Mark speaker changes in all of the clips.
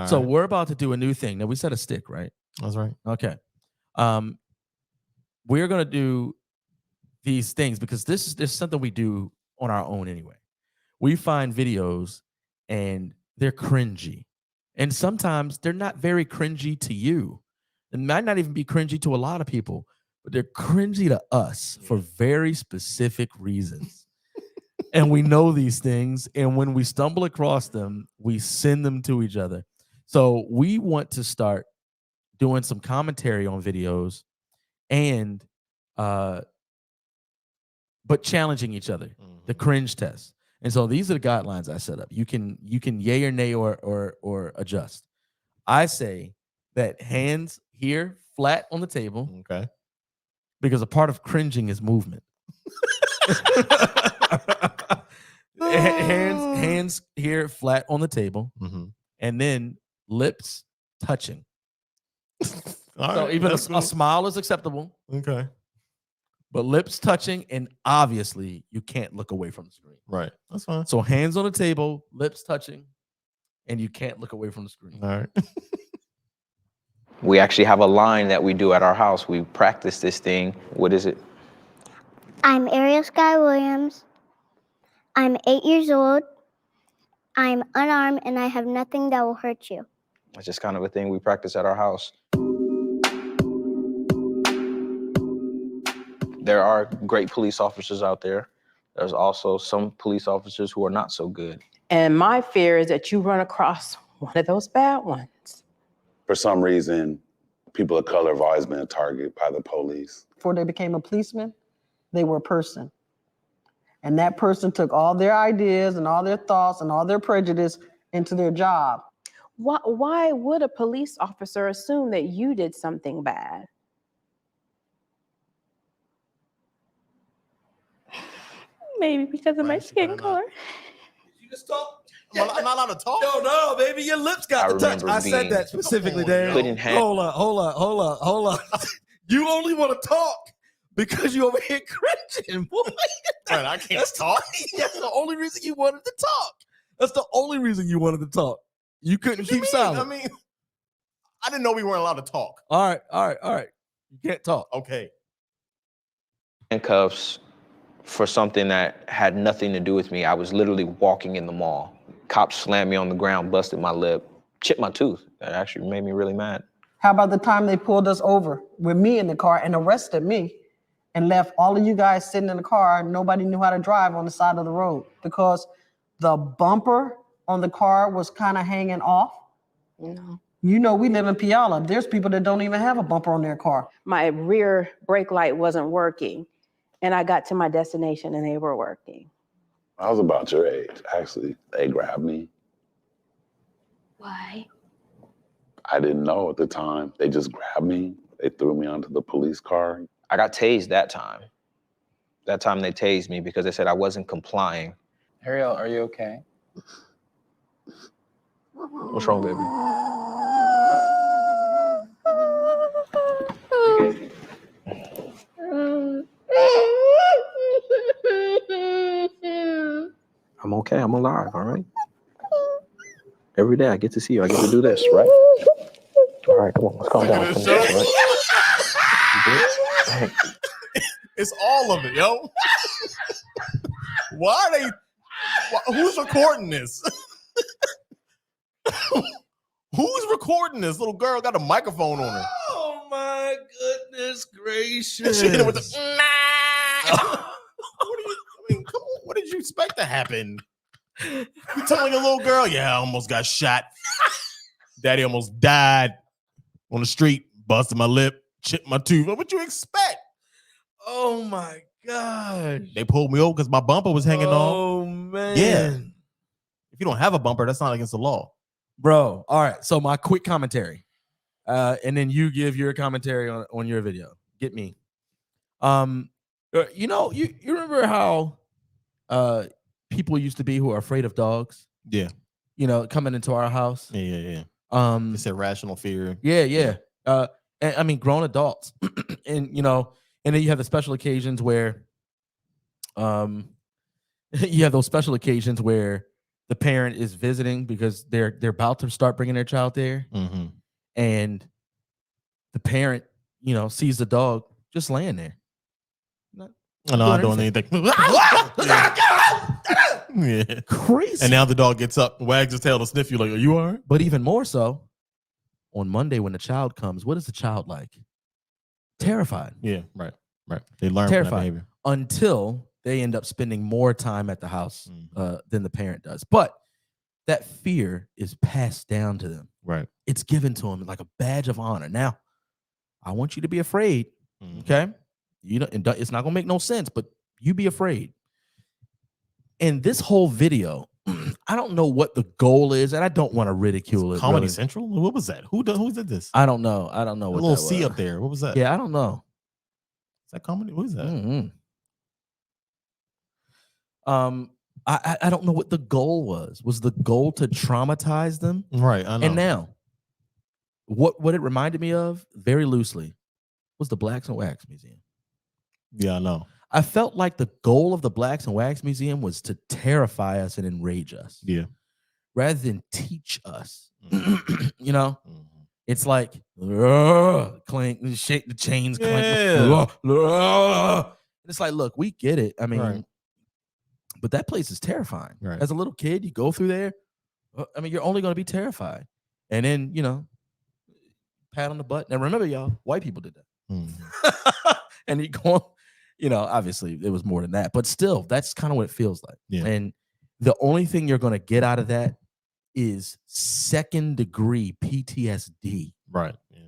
Speaker 1: So we're about to do a new thing. Now we set a stick, right?
Speaker 2: That's right.
Speaker 1: Okay. We're gonna do these things because this is something we do on our own anyway. We find videos and they're cringy. And sometimes they're not very cringy to you. It might not even be cringy to a lot of people, but they're cringy to us for very specific reasons. And we know these things. And when we stumble across them, we send them to each other. So we want to start doing some commentary on videos and but challenging each other, the cringe test. And so these are the guidelines I set up. You can yay or nay or adjust. I say that hands here flat on the table.
Speaker 2: Okay.
Speaker 1: Because a part of cringing is movement. hands here flat on the table, and then lips touching. So even a smile is acceptable.
Speaker 2: Okay.
Speaker 1: But lips touching, and obviously you can't look away from the screen.
Speaker 2: Right. That's fine.
Speaker 1: So hands on the table, lips touching, and you can't look away from the screen.
Speaker 2: All right.
Speaker 3: We actually have a line that we do at our house. We practice this thing. What is it?
Speaker 4: I'm Ariel Sky Williams. I'm 8 years old. I'm unarmed and I have nothing that will hurt you.
Speaker 3: It's just kind of a thing we practice at our house. There are great police officers out there. There's also some police officers who are not so good.
Speaker 5: And my fear is that you run across one of those bad ones.
Speaker 6: For some reason, people of color have always been a target by the police.
Speaker 7: Before they became a policeman, they were a person. And that person took all their ideas and all their thoughts and all their prejudice into their job.
Speaker 5: Why would a police officer assume that you did something bad?
Speaker 8: Maybe because of my skin color.
Speaker 1: You just talk.
Speaker 2: I'm not allowed to talk.
Speaker 1: No, baby, your lips got the touch. I said that specifically, Darren. Hold on. You only want to talk because you over here cringing, boy.
Speaker 2: Right, I can't talk.
Speaker 1: That's the only reason you wanted to talk. That's the only reason you wanted to talk. You couldn't keep silent.
Speaker 2: I mean, I didn't know we weren't allowed to talk.
Speaker 1: All right. You can't talk.
Speaker 2: Okay.
Speaker 3: Handcuffs for something that had nothing to do with me. I was literally walking in the mall. Cops slammed me on the ground, busted my lip, chipped my tooth. That actually made me really mad.
Speaker 7: How about the time they pulled us over with me in the car and arrested me and left all of you guys sitting in the car and nobody knew how to drive on the side of the road because the bumper on the car was kind of hanging off?
Speaker 5: No.
Speaker 7: You know, we live in Puyallup. There's people that don't even have a bumper on their car.
Speaker 5: My rear brake light wasn't working. And I got to my destination and they were working.
Speaker 6: I was about your age, actually. They grabbed me.
Speaker 4: Why?
Speaker 6: I didn't know at the time. They just grabbed me. They threw me onto the police car.
Speaker 3: I got tased that time. That time they tased me because they said I wasn't complying.
Speaker 9: Ariel, are you okay?
Speaker 3: What's wrong, baby? I'm okay. I'm alive, all right? Every day I get to see you. I get to do this, right? All right, come on. Let's calm down. Come on, all right?
Speaker 2: It's all of it, yo. Why are they... Who's recording this? Who's recording this? Little girl got a microphone on her.
Speaker 1: Oh, my goodness gracious.
Speaker 2: She hit it with the... Come on, what did you expect to happen? You telling a little girl, yeah, I almost got shot. Daddy almost died on the street, busted my lip, chipped my tooth. What would you expect?
Speaker 1: Oh my God.
Speaker 2: They pulled me over because my bumper was hanging on.
Speaker 1: Oh man.
Speaker 2: Yeah. If you don't have a bumper, that's not against the law.
Speaker 1: Bro, all right. So my quick commentary. And then you give your commentary on your video. Get me. You know, you remember how people used to be who are afraid of dogs?
Speaker 2: Yeah.
Speaker 1: You know, coming into our house.
Speaker 2: Yeah. It's irrational fear.
Speaker 1: Yeah. And, I mean, grown adults. And, you know, and then you have the special occasions where you have those special occasions where the parent is visiting because they're about to start bringing their child there, and the parent, sees the dog just laying there.
Speaker 2: Not doing anything. Yeah.
Speaker 1: Crazy.
Speaker 2: And now the dog gets up, wags his tail to sniff you like, are you all right?
Speaker 1: But even more so, on Monday when the child comes, what is the child like? Terrified.
Speaker 2: Yeah, right. They learn from that behavior.
Speaker 1: Until they end up spending more time at the house than the parent does. But that fear is passed down to them.
Speaker 2: Right.
Speaker 1: It's given to them like a badge of honor. Now, I want you to be afraid. Okay. It's not gonna make no sense, but you be afraid. And this whole video, I don't know what the goal is, and I don't want to ridicule it.
Speaker 2: Comedy
Speaker 1: really.
Speaker 2: Central? What was that? Who did this?
Speaker 1: I don't know. What
Speaker 2: a little
Speaker 1: that
Speaker 2: C
Speaker 1: was.
Speaker 2: up there. What was that?
Speaker 1: Yeah, I don't know.
Speaker 2: Is that comedy? What is that?
Speaker 1: I don't know what the goal was. Was the goal to traumatize them?
Speaker 2: Right. I know.
Speaker 1: And now, what it reminded me of, very loosely, was the Blacks and Wax Museum.
Speaker 2: Yeah, I know.
Speaker 1: I felt like the goal of the Blacks and Wax Museum was to terrify us and enrage us.
Speaker 2: Yeah.
Speaker 1: Rather than teach us. It's like clink, shake the chains, clink. It's like, look, we get it. I mean, but that place is terrifying.
Speaker 2: Right.
Speaker 1: As a little kid, you go through there. I mean, you're only going to be terrified. And then, pat on the butt. Now, remember, y'all, white people did that. And you go, obviously it was more than that, but still, that's kind of what it feels like.
Speaker 2: Yeah.
Speaker 1: And the only thing you're going to get out of that is second-degree PTSD.
Speaker 2: Right. Yeah.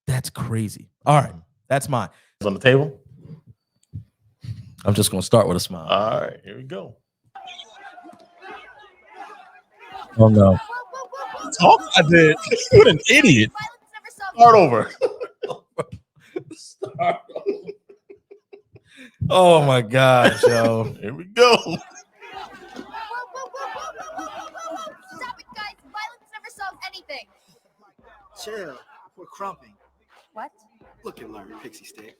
Speaker 1: That's crazy. All right. That's mine.
Speaker 2: It's on the table.
Speaker 1: I'm just going to start with a smile.
Speaker 2: All right. Here we go.
Speaker 1: Oh, no.
Speaker 2: Talk I did. What an idiot. Start over.
Speaker 1: Start over. Oh, my gosh, yo.
Speaker 2: Here we go.
Speaker 10: Stop it, guys. Violence never solves anything.
Speaker 11: Chill. We're crumping.
Speaker 10: What?
Speaker 11: Look and learn, Pixie Stick.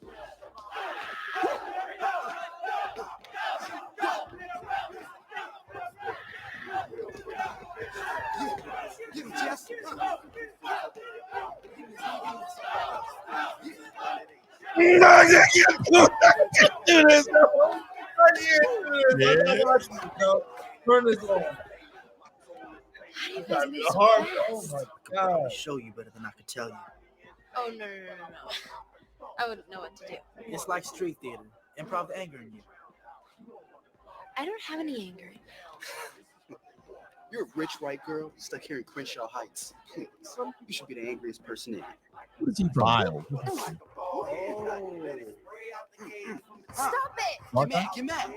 Speaker 1: Turn this on.
Speaker 11: Oh my God. I show you better than I could tell you.
Speaker 10: Oh, no. I wouldn't know what to do.
Speaker 11: It's like street theater. Improv anger in you.
Speaker 10: I don't have any anger.
Speaker 11: You're a rich white girl stuck here in Crenshaw Heights. You should be the angriest person in.
Speaker 1: What is he from?
Speaker 10: Stop it!
Speaker 11: Get mad.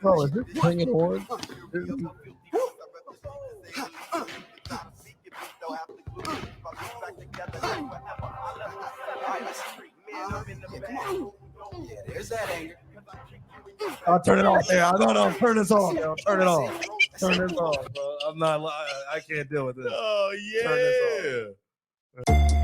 Speaker 1: Bro, is this bringing on?
Speaker 11: Yeah, there's that anger.
Speaker 1: I'll turn it off. Yeah, no, turn this off. Yo. Turn it off. Turn this off, bro. I can't deal with this.
Speaker 2: Oh, yeah.
Speaker 1: Turn this off.